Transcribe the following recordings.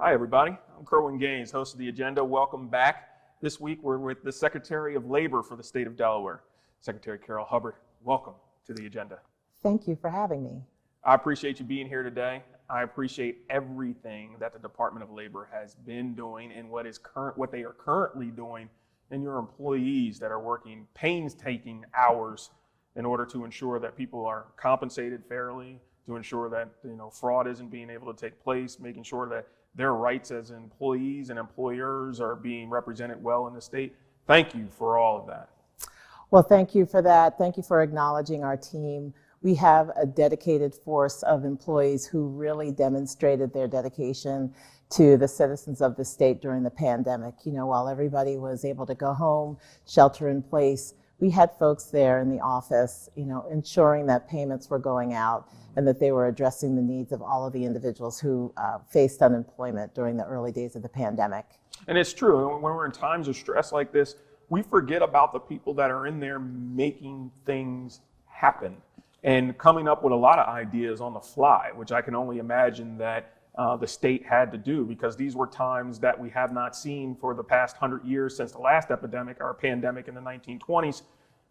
Hi, everybody. I'm Kerwin Gaines, host of The Agenda. Welcome back. This week, we're with the Secretary of Labor for the state of Delaware, Secretary Karryl Hubbard. Welcome to The Agenda. Thank you for having me. I appreciate you being here today. I appreciate everything that the Department of Labor has been doing and what they are currently doing, and your employees that are working painstaking hours in order to ensure that people are compensated fairly, to ensure that fraud isn't being able to take place, making sure that their rights as employees and employers are being represented well in the state. Thank you for all of that. Well, thank you for that. Thank you for acknowledging our team. We have a dedicated force of employees who really demonstrated their dedication to the citizens of the state during the pandemic. While everybody was able to go home, shelter in place, we had folks there in the office, ensuring that payments were going out and that they were addressing the needs of all of the individuals who faced unemployment during the early days of the pandemic. And it's true, when we're in times of stress like this, we forget about the people that are in there making things happen and coming up with a lot of ideas on the fly, which I can only imagine that the state had to do, because these were times that we have not seen for the past 100 years since the last epidemic, our pandemic in the 1920s.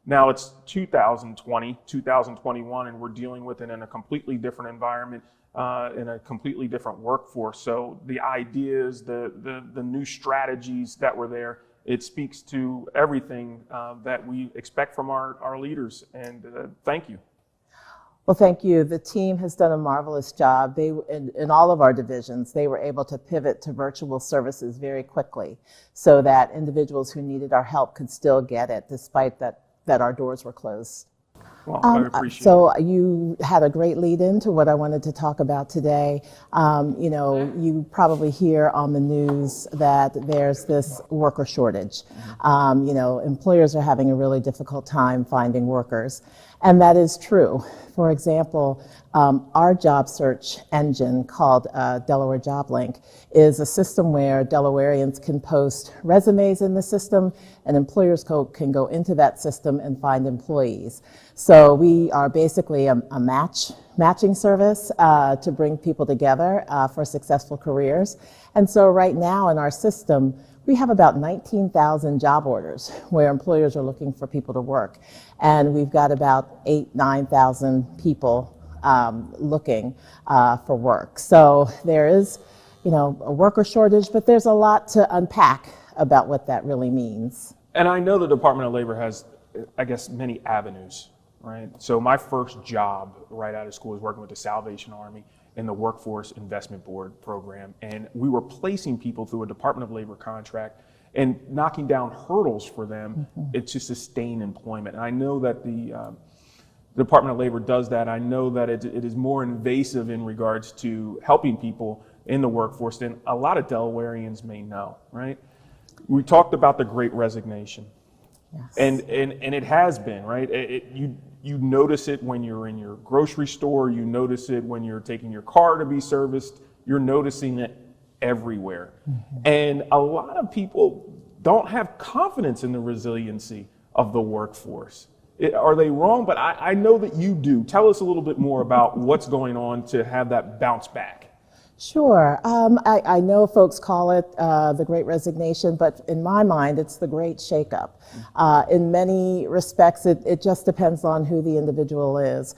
Now it's 2020, 2021, and we're dealing with it in a completely different environment, in a completely different workforce. So the ideas, the new strategies that were there, it speaks to everything that we expect from our leaders, and thank you. Well, thank you. The team has done a marvelous job. In all of our divisions, they were able to pivot to virtual services very quickly so that individuals who needed our help could still get it, despite that our doors were closed. Well, I appreciate so you had a great lead into what I wanted to talk about today. You probably hear on the news that there's this worker shortage. Employers are having a really difficult time finding workers. And that is true. For example, our job search engine called Delaware Job Link is a system where Delawareans can post resumes in the system, and employers can go into that system and find employees. So we are basically a matching service to bring people together for successful careers. And so right now in our system, we have about 19,000 job orders where employers are looking for people to work. And we've got about 9,000 people looking for work. So there is, a worker shortage, but there's a lot to unpack about what that really means. And I know the Department of Labor has, many avenues, right? So my first job right out of school was working with the Salvation Army in the Workforce Investment Board program. And we were placing people through a Department of Labor contract and knocking down hurdles for them to sustain employment. And I know that the Department of Labor does that. I know that it is more invasive in regards to helping people in the workforce than a lot of Delawareans may know, right? We talked about the Great Resignation. Yes. And it has been, right? You notice it when you're in your grocery store, you notice it when you're taking your car to be serviced, you're noticing it everywhere. And a lot of people don't have confidence in the resiliency of the workforce. Are they wrong? But I know that you do. Tell us a little bit more about what's going on to have that bounce back. Sure. I know folks call it the Great Resignation, but in my mind, it's the Great Shakeup. In many respects, it just depends on who the individual is.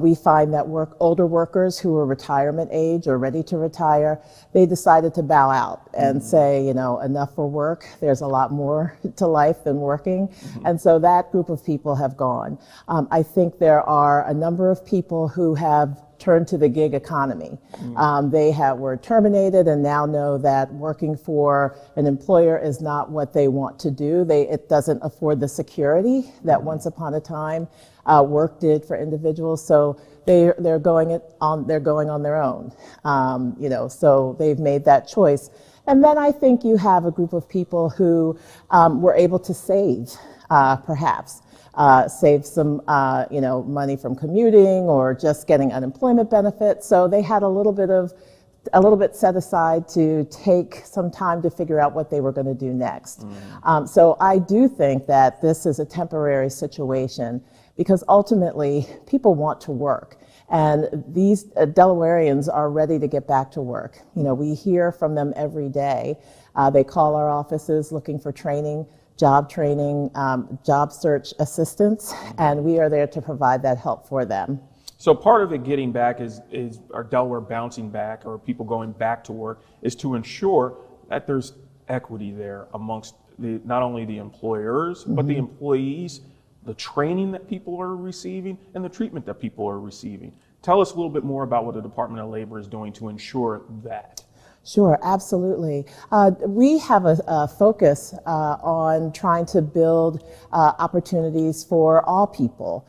We find that older workers who are retirement age or ready to retire, they decided to bow out and say, enough for work. There's a lot more to life than working. And so that group of people have gone. I think there are a number of people who have turned to the gig economy. They were terminated and now know that working for an employer is not what they want to do. It doesn't afford the security that once upon a time work did for individuals. So they're going on their own. So they've made that choice. And then I think you have a group of people who were able to save, perhaps. Save some, money from commuting or just getting unemployment benefits. So they had a little bit set aside to take some time to figure out what they were going to do next. So I do think that this is a temporary situation because ultimately people want to work. And these Delawareans are ready to get back to work. You know, we hear from them every day. They call our offices looking for training, job search assistance, and we are there to provide that help for them. So part of it getting back is our Delaware bouncing back, or people going back to work, is to ensure that there's equity there amongst not only the employers, but the employees, the training that people are receiving, and the treatment that people are receiving. Tell us a little bit more about what the Department of Labor is doing to ensure that. Sure, absolutely. We have a focus on trying to build opportunities for all people,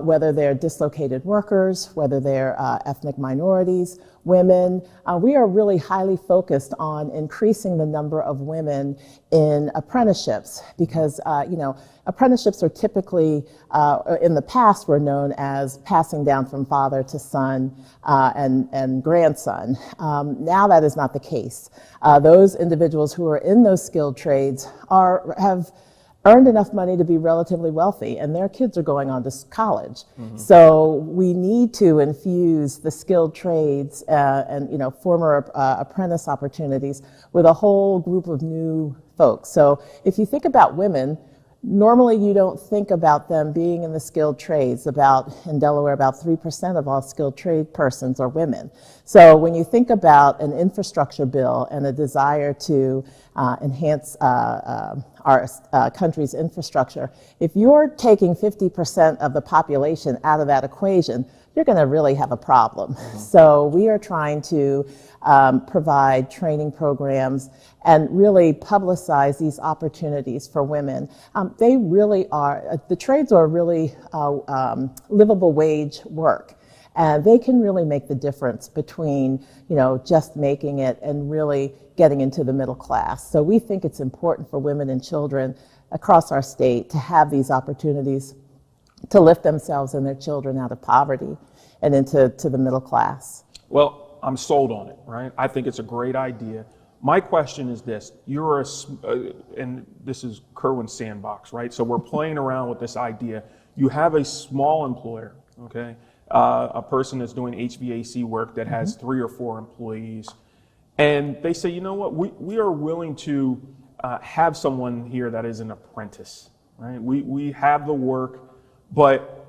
whether they're dislocated workers, whether they're ethnic minorities, women. We are really highly focused on increasing the number of women in apprenticeships because, you know, apprenticeships are typically, in the past, were known as passing down from father to son and grandson. Now that is not the case. Those individuals who are in those skilled trades have earned enough money to be relatively wealthy, and their kids are going on to college. So we need to infuse the skilled trades and, you know, former apprentice opportunities with a whole group of new folks. So if you think about women, normally you don't think about them being in the skilled trades. In Delaware, about 3% of all skilled trade persons are women. So when you think about an infrastructure bill and a desire to enhance our country's infrastructure, if you're taking 50% of the population out of that equation, you're going to really have a problem. So we are trying to provide training programs and really publicize these opportunities for women. They really are, the trades are really livable wage work. And they can really make the difference between, you know, just making it and really getting into the middle class. So we think it's important for women and children across our state to have these opportunities to lift themselves and their children out of poverty and into the middle class. Well, I'm sold on it, right? I think it's a great idea. My question is this: and this is Kerwin's sandbox, right? So we're playing around with this idea. You have a small employer, okay? A person that's doing HVAC work that has 3 or 4 employees, and they say, you know what, we are willing to have someone here that is an apprentice, right? We have the work, but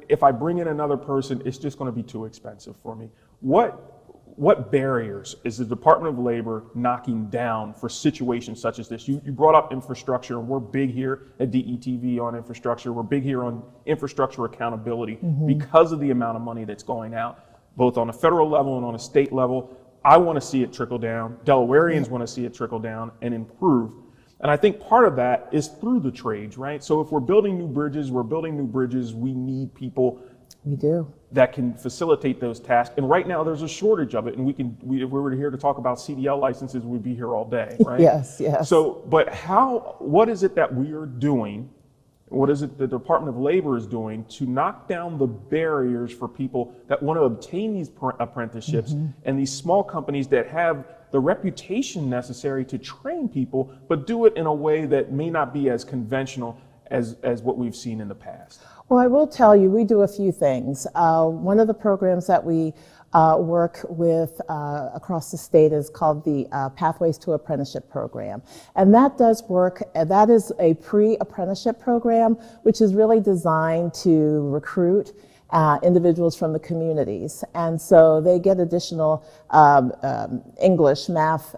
if I bring in another person, it's just going to be too expensive for me. What barriers is the Department of Labor knocking down for situations such as this? You brought up infrastructure, and we're big here at DETV on infrastructure. We're big here on infrastructure accountability because of the amount of money that's going out, both on a federal level and on a state level. I want to see it trickle down. Delawareans want to see it trickle down and improve. And I think part of that is through the trades, right? So if we're building new bridges, we need people that can facilitate those tasks. And right now there's a shortage of it. And if we were here to talk about CDL licenses, we'd be here all day, right? Yes. So, but what is it that we are doing? What is it the Department of Labor is doing to knock down the barriers for people that want to obtain these apprenticeships and these small companies that have the reputation necessary to train people, but do it in a way that may not be as conventional as what we've seen in the past? Well, I will tell you, we do a few things. One of the programs that we work with across the state is called the Pathways to Apprenticeship program. And that does work, that is a pre-apprenticeship program, which is really designed to recruit individuals from the communities. And so they get additional English, math,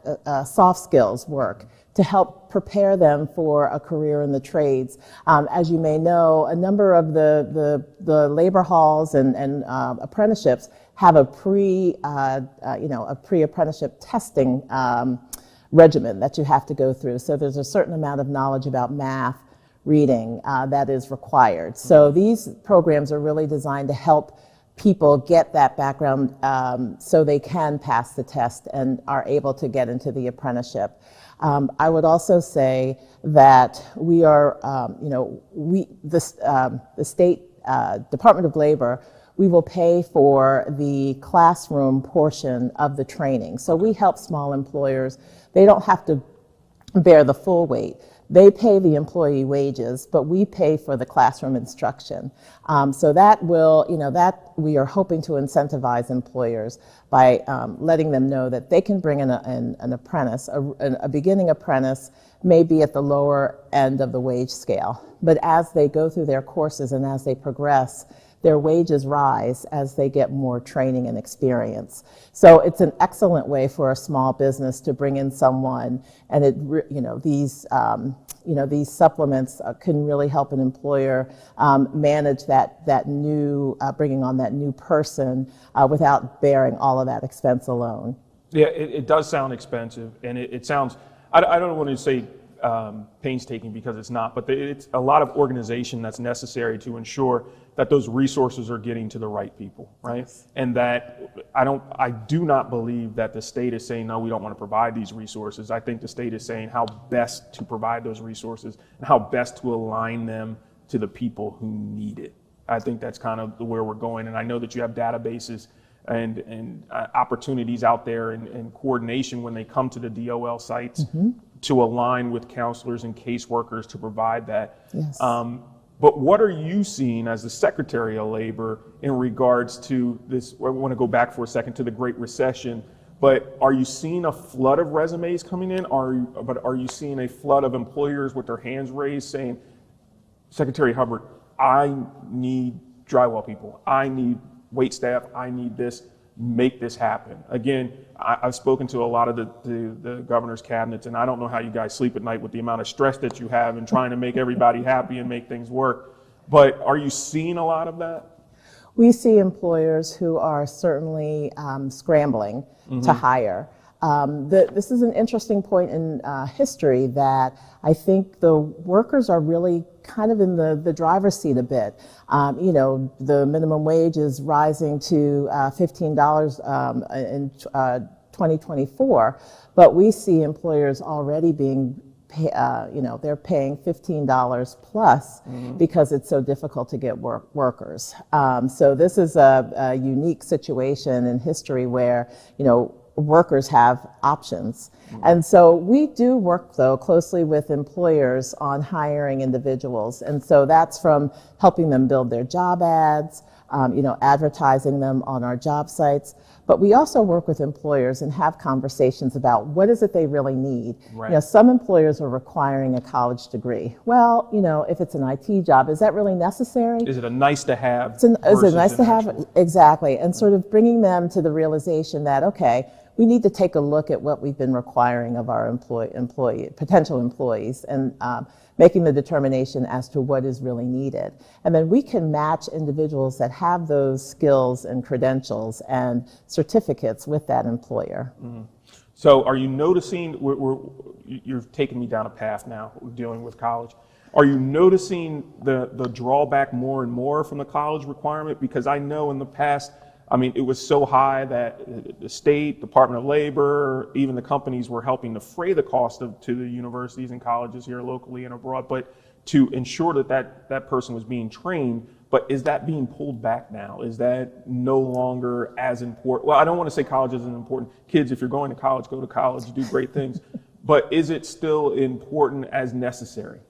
soft skills work to help prepare them for a career in the trades. As you may know, a number of the labor halls and apprenticeships have a pre-apprenticeship testing regimen that you have to go through. So there's a certain amount of knowledge about math, reading that is required. So these programs are really designed to help people get that background so they can pass the test and are able to get into the apprenticeship. I would also say that we are, the state Department of Labor, we will pay for the classroom portion of the training. So we help small employers. They don't have to bear the full weight. They pay the employee wages, but we pay for the classroom instruction. So that will, that we are hoping to incentivize employers by letting them know that they can bring in an apprentice, a beginning apprentice may be at the lower end of the wage scale. But as they go through their courses and as they progress, their wages rise as they get more training and experience. So it's an excellent way for a small business to bring in someone, and these supplements can really help an employer manage that new bringing on that new person without bearing all of that expense alone. Yeah, it does sound expensive, and it sounds. I don't want to say painstaking because it's not, but it's a lot of organization that's necessary to ensure that those resources are getting to the right people, right? Yes. And that I do not believe that the state is saying, no, we don't want to provide these resources. I think the state is saying how best to provide those resources and how best to align them to the people who need it. I think that's kind of where we're going. And I know that you have databases and opportunities out there and coordination when they come to the DOL sites to align with counselors and caseworkers to provide that. Yes. But what are you seeing as the Secretary of Labor in regards to this? I want to go back for a second to the Great Recession, but are you seeing a flood of resumes coming in? Are you seeing a flood of employers with their hands raised saying, Secretary Hubbard, I need drywall people, I need wait staff, I need this, make this happen? Again, I've spoken to a lot of the governor's cabinets, and I don't know how you guys sleep at night with the amount of stress that you have and trying to make everybody happy and make things work. But are you seeing a lot of that? We see employers who are certainly scrambling to hire. This is an interesting point in history that I think the workers are really kind of in the driver's seat a bit. The minimum wage is rising to $15 in 2024, but we see employers already being they're paying $15 plus because it's so difficult to get workers. So this is a unique situation in history where, workers have options. And so we do work, though, closely with employers on hiring individuals. And so that's from helping them build their job ads, advertising them on our job sites. But we also work with employers and have conversations about what is it they really need. Right. Some employers are requiring a college degree. Well, if it's an IT job, is that really necessary? Is it a nice to have? Is it nice to have? Exactly. And sort of bringing them to the realization that, okay, we need to take a look at what we've been requiring of our potential employees and making the determination as to what is really needed. And then we can match individuals that have those skills and credentials and certificates with that employer. Mm-hmm. So are you noticing, you're taking me down a path now dealing with college. Are you noticing the drawback more and more from the college requirement? Because I know in the past, it was so high that the state, Department of Labor, even the companies were helping to fray the cost to the universities and colleges here locally and abroad, but to ensure that person was being trained. But is that being pulled back now? Is that no longer as important? Well, I don't want to say college isn't important. Kids, if you're going to college, go to college, you do great things. But is it still important as necessary?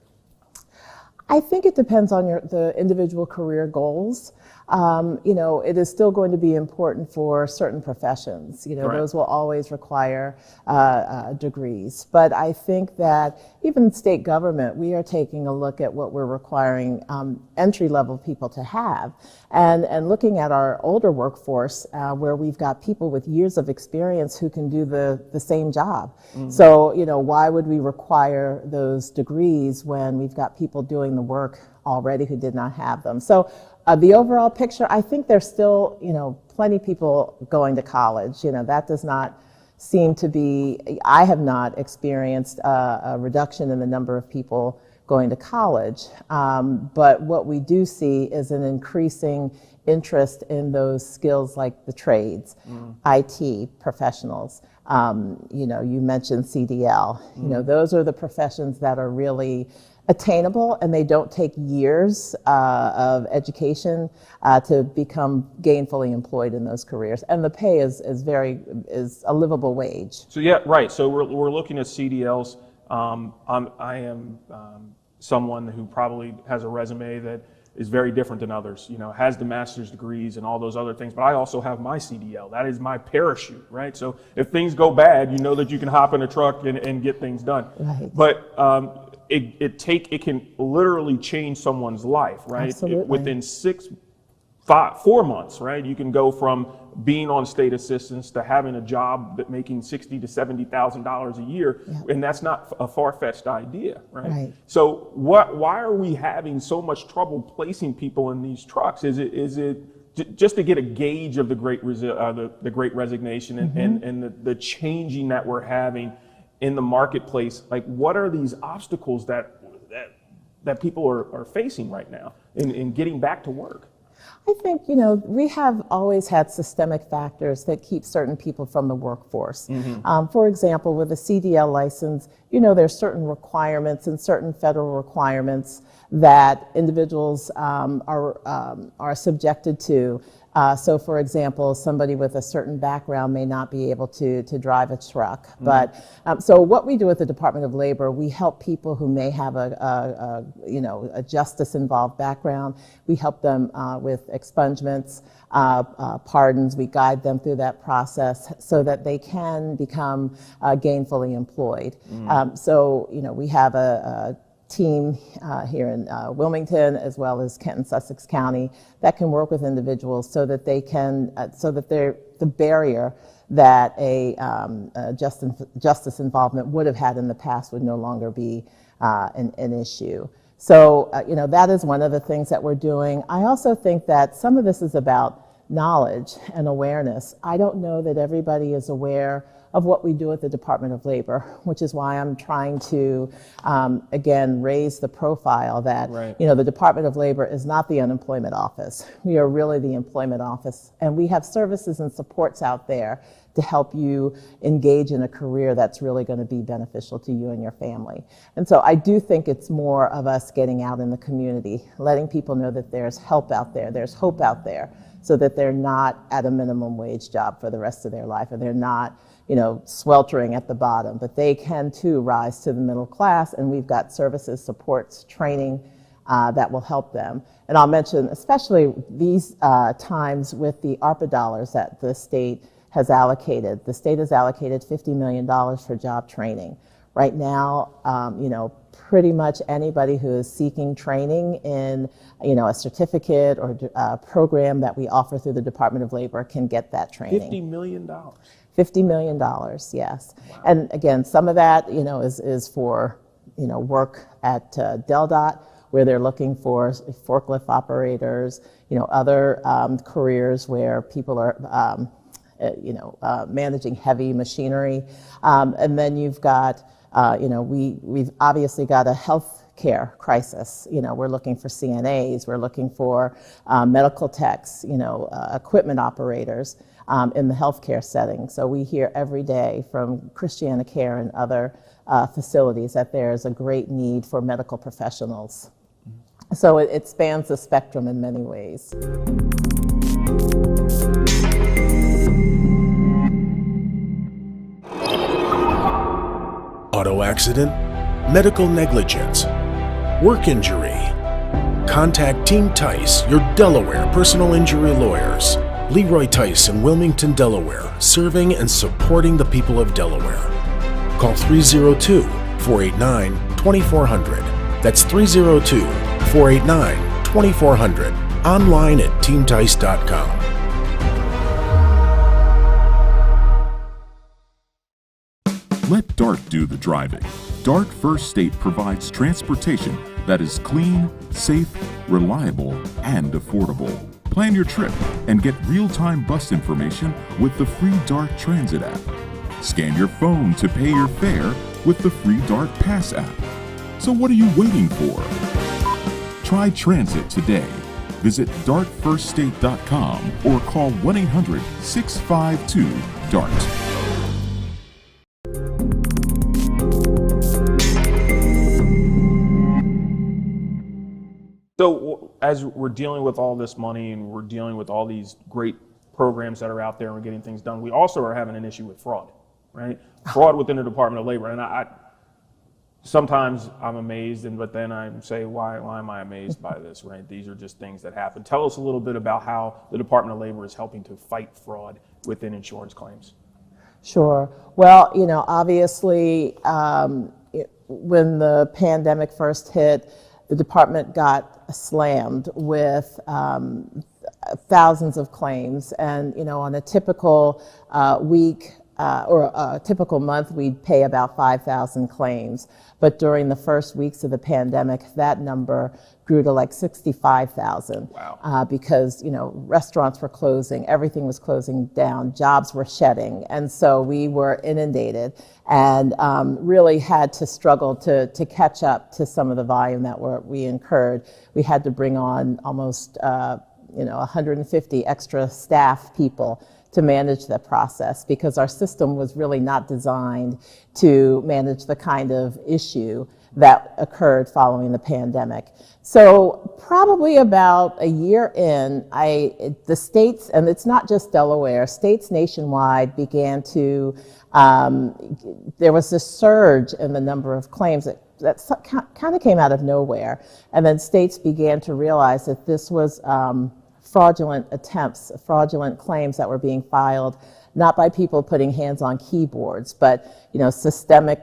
I think it depends on the individual career goals. It is still going to be important for certain professions. Right. Those will always require degrees. But I think that even state government, we are taking a look at what we're requiring entry-level people to have. And looking at our older workforce, where we've got people with years of experience who can do the same job. Mm-hmm. So, why would we require those degrees when we've got people doing the work already who did not have them? So the overall picture, I think there's still, plenty of people going to college. That does not seem to be, I have not experienced a reduction in the number of people going to college. But what we do see is an increasing interest in those skills like the trades, IT professionals. You mentioned CDL. Those are the professions that are really attainable, and they don't take years of education to become gainfully employed in those careers. And the pay is a livable wage. So yeah, right. So we're looking at CDLs. I am someone who probably has a resume that is very different than others, has the master's degrees and all those other things, but I also have my CDL. That is my parachute, right? So if things go bad, you know that you can hop in a truck and get things done. Right. But it can literally change someone's life, right? Absolutely. Within 4 months, right? You can go from being on state assistance to having a job that making $60,000 to $70,000 a year, and that's not a far-fetched idea, right? So why are we having so much trouble placing people in these trucks? Is it just to get a gauge of the great resignation and the changing that we're having in the marketplace? Like, what are these obstacles that people are facing right now in getting back to work? I think, we have always had systemic factors that keep certain people from the workforce. For example, with a CDL license, there's certain requirements and certain federal requirements that individuals are subjected to. So, for example, somebody with a certain background may not be able to drive a truck. But so what we do at the Department of Labor, we help people who may have a justice-involved background. We help them with expungements, pardons. We guide them through that process so that they can become gainfully employed. So, we have a team here in Wilmington as well as Kent and Sussex County that can work with individuals so that they can, the barrier that a justice involvement would have had in the past would no longer be an issue. So, that is one of the things that we're doing. I also think that some of this is about knowledge and awareness. I don't know that everybody is aware of what we do at the Department of Labor, which is why I'm trying to, again, raise the profile that, the Department of Labor is not the unemployment office. We are really the employment office, and we have services and supports out there to help you engage in a career that's really going to be beneficial to you and your family. And so I do think it's more of us getting out in the community, letting people know that there's help out there, there's hope out there, so that they're not at a minimum wage job for the rest of their life, and they're not sweltering at the bottom, but they can too rise to the middle class, and we've got services, supports, training that will help them. And I'll mention especially these times with the ARPA dollars that the state has allocated. The state has allocated $50 million for job training. Right now, pretty much anybody who is seeking training in, a certificate or a program that we offer through the Department of Labor can get that training. $50 million. $50 million, yes. Wow. And again, some of that, is for, work at DelDOT, where they're looking for forklift operators, other careers where people are, managing heavy machinery. And then you've got, we've obviously got a health care crisis. We're looking for CNAs, we're looking for medical techs, equipment operators in the healthcare setting. So we hear every day from Christiana Care and other facilities that there's a great need for medical professionals. So it spans the spectrum in many ways. Auto accident, medical negligence, work injury. Contact Team Tice, your Delaware personal injury lawyers. Leroy Tice in Wilmington, Delaware, serving and supporting the people of Delaware. Call 302-489-2400. That's 302-489-2400. Online at teamtice.com. Let DART do the driving. DART First State provides transportation that is clean, safe, reliable, and affordable. Plan your trip and get real-time bus information with the free DART Transit app. Scan your phone to pay your fare with the free DART Pass app. So what are you waiting for? Try transit today. Visit dartfirststate.com or call 1-800-652-DART. So as we're dealing with all this money and we're dealing with all these great programs that are out there and we're getting things done, we also are having an issue with fraud, right? Fraud within the Department of Labor. And sometimes I'm amazed, but then I say, why am I amazed by this, right? These are just things that happen. Tell us a little bit about how the Department of Labor is helping to fight fraud within insurance claims. Sure. Well, obviously, when the pandemic first hit, the department got slammed with thousands of claims. And, on a typical week or a typical month, we'd pay about 5,000 claims. But during the first weeks of the pandemic, that number grew to like 65,000. Wow. Because, restaurants were closing, everything was closing down, jobs were shedding. And so we were inundated and really had to struggle to catch up to some of the volume that we incurred. We had to bring on almost 150 extra staff people to manage the process because our system was really not designed to manage the kind of issue that occurred following the pandemic. So probably about a year in, the states, and it's not just Delaware, states nationwide began to, there was this surge in the number of claims that kind of came out of nowhere. And then states began to realize that this was fraudulent attempts, fraudulent claims that were being filed, not by people putting hands on keyboards, but systemic,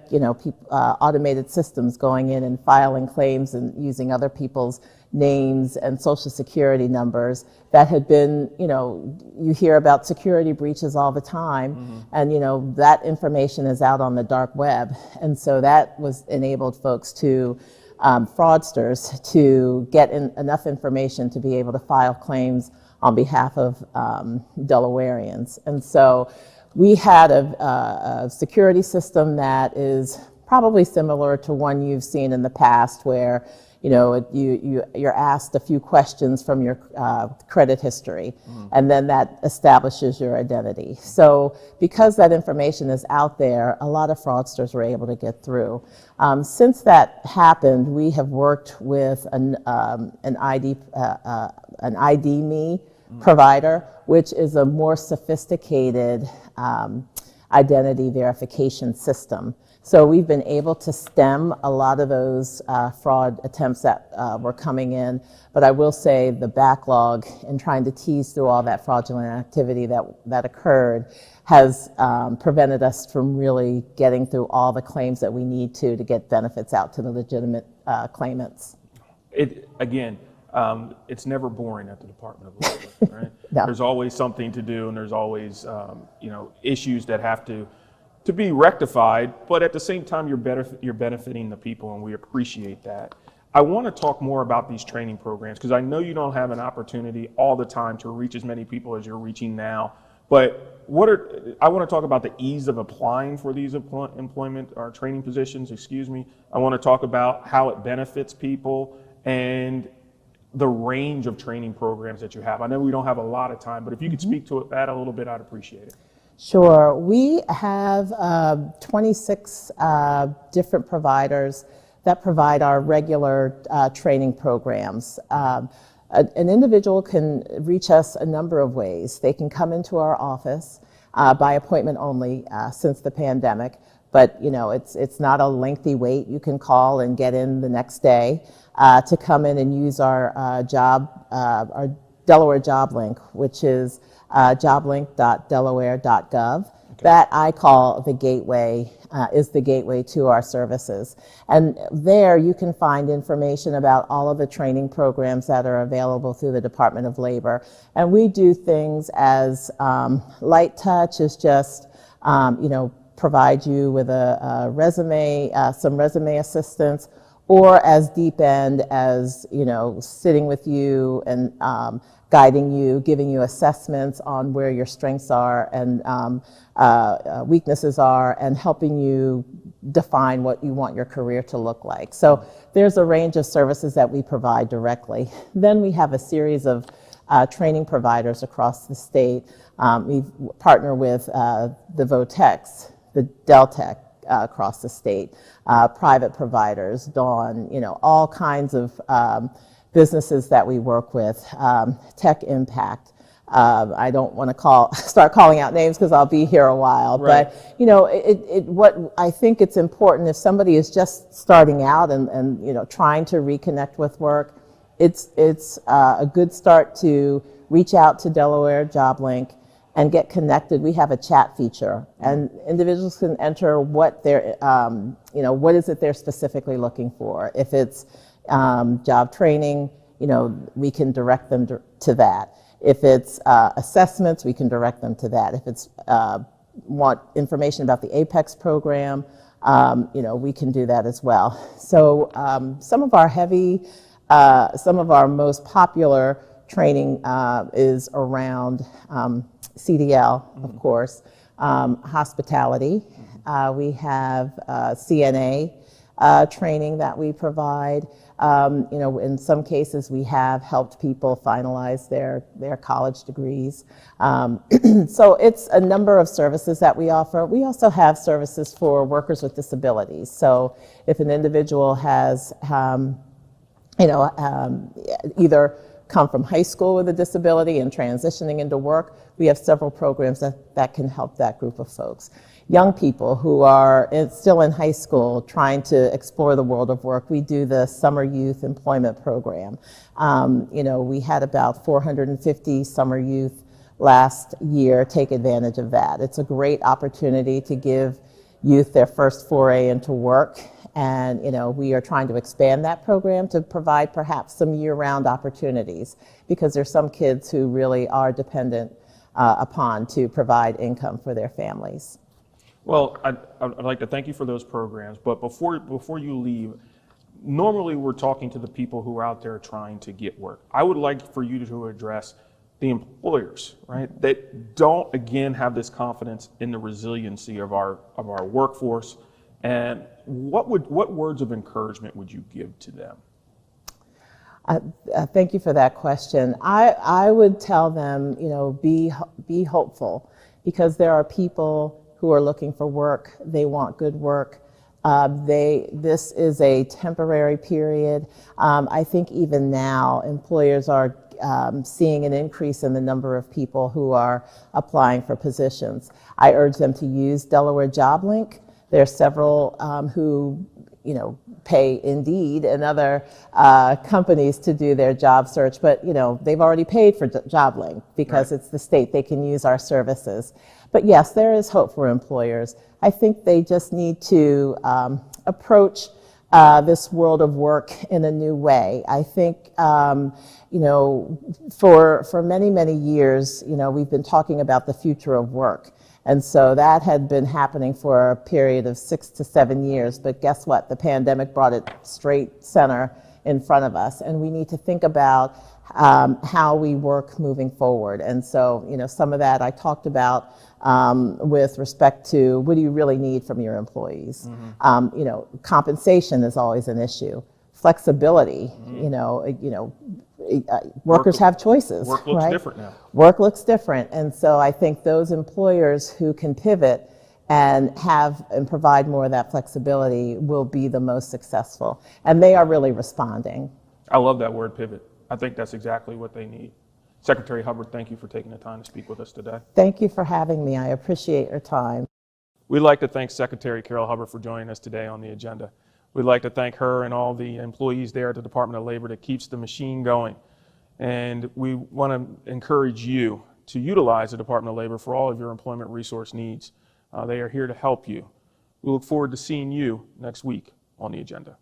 automated systems going in and filing claims and using other people's names and social security numbers that had been, you hear about security breaches all the time, and that information is out on the dark web, and so that enabled folks to fraudsters to get enough information to be able to file claims on behalf of Delawareans. And so we had a security system that is probably similar to one you've seen in the past where you're asked a few questions from your credit history, and then that establishes your identity. So because that information is out there, a lot of fraudsters were able to get through. Since that happened, we have worked with an ID.me provider, which is a more sophisticated identity verification system. So we've been able to stem a lot of those fraud attempts that were coming in, but I will say the backlog in trying to tease through all that fraudulent activity that occurred has prevented us from really getting through all the claims that we need to get benefits out to the legitimate claimants. It's never boring at the Department of Labor, right? No. There's always something to do, and there's always issues that have to be rectified, but at the same time, you're benefiting the people, and we appreciate that. I want to talk more about these training programs because I know you don't have an opportunity all the time to reach as many people as you're reaching now, but I want to talk about the ease of applying for these employment or training positions, I want to talk about how it benefits people and the range of training programs that you have. I know we don't have a lot of time, but if you could speak to that a little bit, I'd appreciate it. Sure. We have 26 different providers that provide our regular training programs. An individual can reach us a number of ways. They can come into our office by appointment only since the pandemic, but it's not a lengthy wait. You can call and get in the next day to come in and use our our Delaware job link, which is joblink.delaware.gov. Okay. That I call the gateway, is the gateway to our services. And there you can find information about all of the training programs that are available through the Department of Labor. And we do things as light touch is just, provide you with a resume, some resume assistance, or as deep end as, sitting with you and guiding you, giving you assessments on where your strengths are and weaknesses are, and helping you define what you want your career to look like. So there's a range of services that we provide directly. Then we have a series of training providers across the state. We partner with the Votex, the Deltec across the state, private providers, Dawn, all kinds of businesses that we work with, Tech Impact. I don't want to start calling out names because I'll be here a while. Right. But what I think it's important if somebody is just starting out and trying to reconnect with work, it's a good start to reach out to Delaware JobLink and get connected. We have a chat feature, and individuals can enter what what is it they're specifically looking for. If it's job training, we can direct them to that. If it's assessments, we can direct them to that. If it's want information about the APEX program, we can do that as well. So some of our most popular training is around CDL, of course, hospitality. We have CNA training that we provide. In some cases, we have helped people finalize their college degrees. So it's a number of services that we offer. We also have services for workers with disabilities. So if an individual has, either come from high school with a disability and transitioning into work, we have several programs that can help that group of folks. Young people who are still in high school trying to explore the world of work, we do the Summer Youth Employment Program. We had about 450 summer youth last year take advantage of that. It's a great opportunity to give youth their first foray into work. And we are trying to expand that program to provide perhaps some year-round opportunities, because there's some kids who really are dependent upon to provide income for their families. Well, I'd like to thank you for those programs, but before you leave, normally we're talking to the people who are out there trying to get work. I would like for you to address the employers, right, that don't, again, have this confidence in the resiliency of our workforce. And what words of encouragement would you give to them? Thank you for that question. I would tell them, be hopeful, because there are people who are looking for work. They want good work. This is a temporary period. I think even now employers are seeing an increase in the number of people who are applying for positions. I urge them to use Delaware JobLink. There are several who pay Indeed and other companies to do their job search, but they've already paid for JobLink because It's the state. They can use our services. But yes, there is hope for employers. I think they just need to approach this world of work in a new way. I think for many, many years, we've been talking about the future of work. And so that had been happening for a period of 6 to 7 years. But guess what? The pandemic brought it straight center in front of us. And we need to think about how we work moving forward. And so, some of that I talked about with respect to what do you really need from your employees. Mm-hmm. Compensation is always an issue. Flexibility, workers have choices. Work looks different now. Work looks different. And so I think those employers who can pivot and provide more of that flexibility will be the most successful. And they are really responding. I love that word, pivot. I think that's exactly what they need. Secretary Hubbard, thank you for taking the time to speak with us today. Thank you for having me. I appreciate your time. We'd like to thank Secretary Karryl Hubbard for joining us today on the agenda. We'd like to thank her and all the employees there at the Department of Labor that keeps the machine going. And we want to encourage you to utilize the Department of Labor for all of your employment resource needs. They are here to help you. We look forward to seeing you next week on the agenda.